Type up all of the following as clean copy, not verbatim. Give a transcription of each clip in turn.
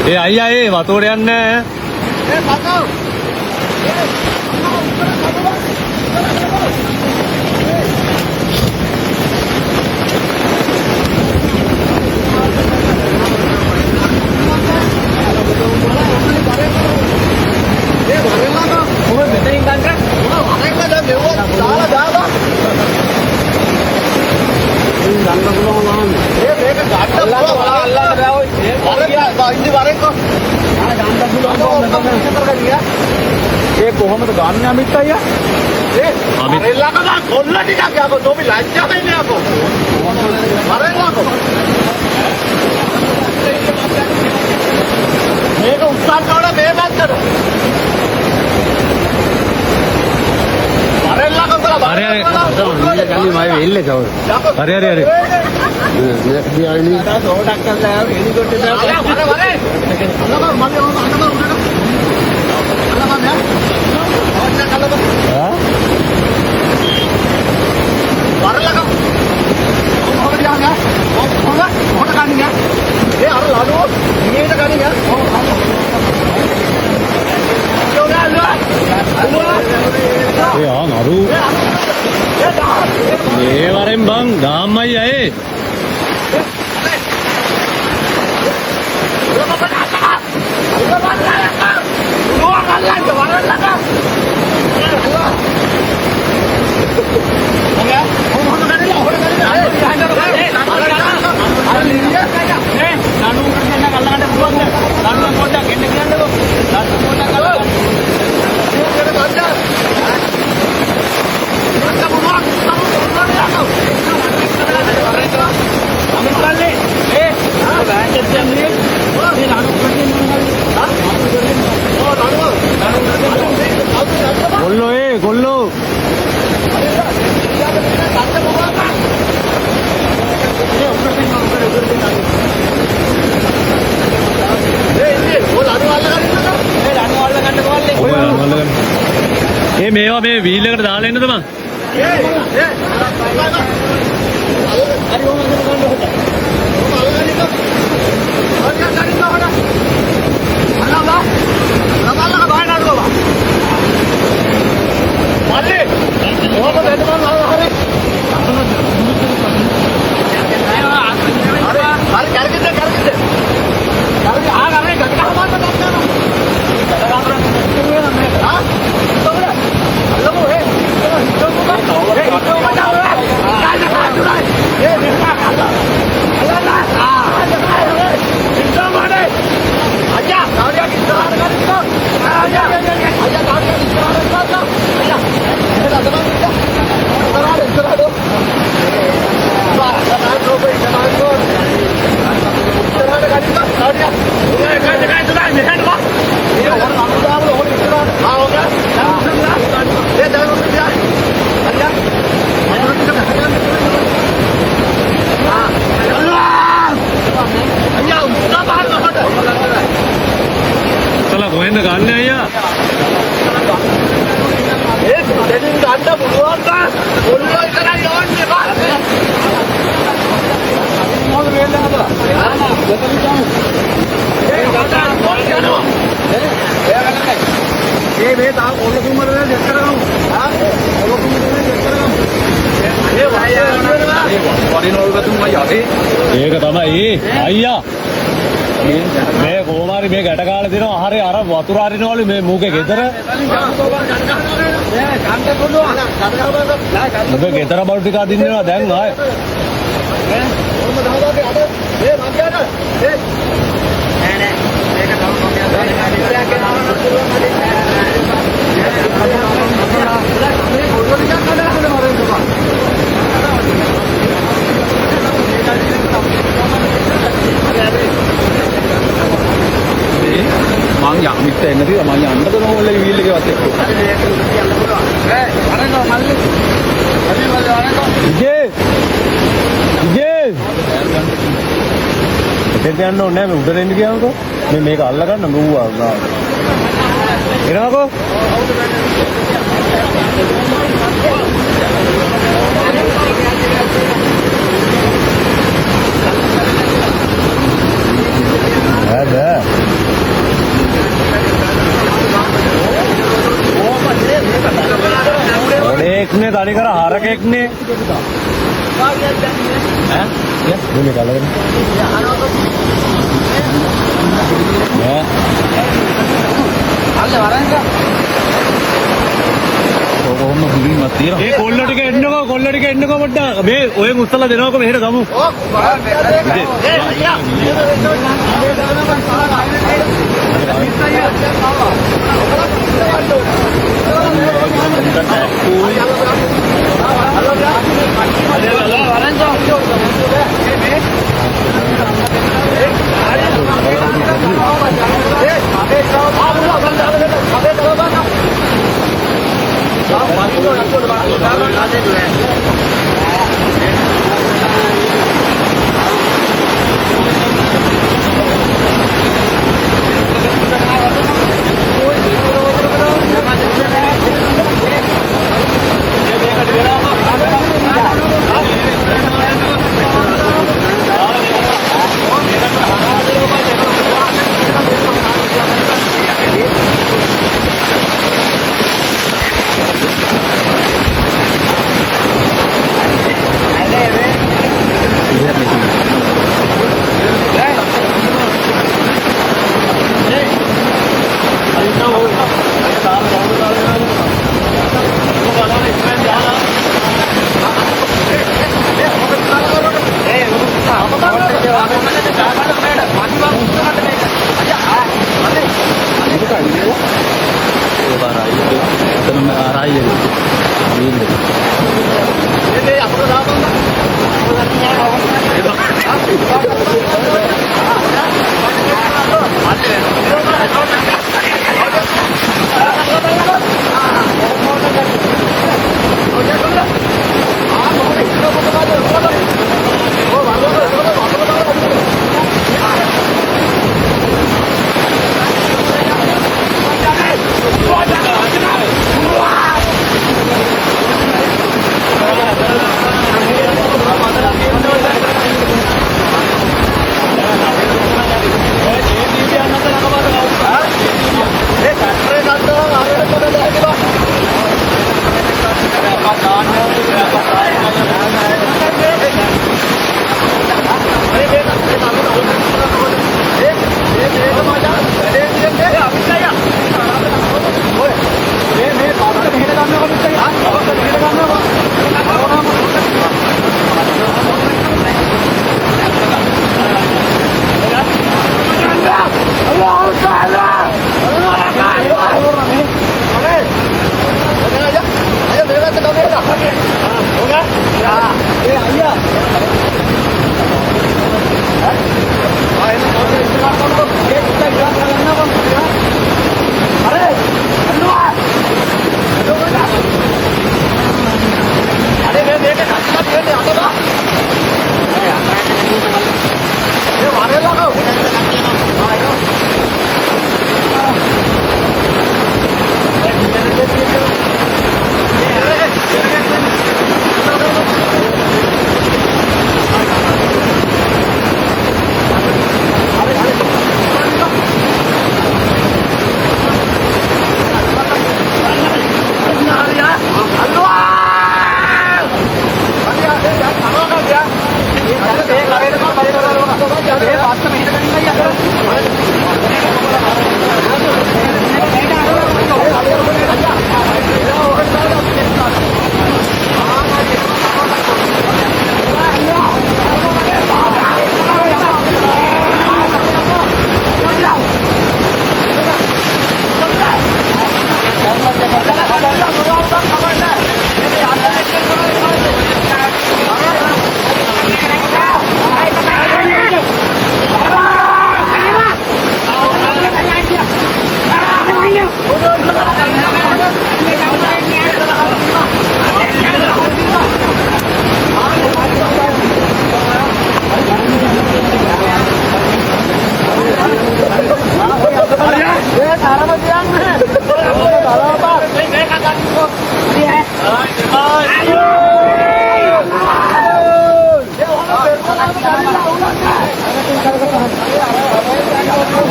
ඒ අයියා ඒ වතුරට යන්නේ ඒ කොහොමද ගන්න අමිත් අයියා? මරෙල්ලාකෝ කොල්ල ටිකක් යකෝ තෝපි ලැජ්ජා වෙන්නේ යකෝ. මරෙල්ලාකෝ. මේක උස්සන්න ඕන මේ පැත්තට. මරෙල්ලාකෝ තල හරි හරි ගන්නේ මම එල්ලේ කවුද හරි හරි හරි දියාවිලි සෝඩක් කරලා ආව හෙලිකොප්ටර් දාලා මර මම අරු මේ වරෙන් බං ගාම්මයි අය ගොල්ලෝ මේවා මේ වීල් එකට දාලා එන්නද මං කොහෙන්ද ගන්න අයියා ඒ දෙලින් ගන්න පුළුවන් බා ඔල්ලෝ ඉතරයි යවන්නේ බා මොකද වෙන්නේ හදලා දෙතන ගමු ඒ ගන්න කොල් යනවා ඒ මේ තා ඔල්ල කුමර වල දෙක් කරගමු හා ඔල්ල කුමර වල දෙක් කරගමු ඒ වයියා වරිනෝල් ගතුමයි යන්නේ ඒක තමයි අයියා මේ කොමාරි මේ ගැට කාලේ දෙනවා හරි අර වතුර අරිනවලු මේ මූගේ ගෙදර මූගේ ගෙදර බඩු ටික අදින්නවා දැන් ආය මං යමිට එන්න තියලා මං යන්නද නෝල්ලේ වීල් එකේ වත් එක්ක. ඉතින් යන්න ඕනේ නැහැ මේ උඩට එන්න ගියාමකෝ මේ මේක අල්ල ගන්න නුවා එනවාකෝ බෑ මේ තනි කර හරකෙක්නේ. ඈ? මේ කලගෙන. කොහොම හුලින්වත් තියෙනවා. ඒ කොල්ල ටික එන්නකෝ පොඩ්ඩක්. මේ ඔය මුස්සලා දෙනවකෝ මෙහෙට ගමු.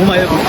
Oh my God.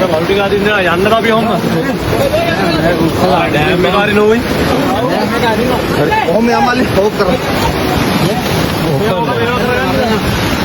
මල්ටි ගාදින්න යන්න අපි ඔහොම ඩෑම් එක හරි නෝයි කොහොම යමල්ලි ඕක කරා ඔක්කොම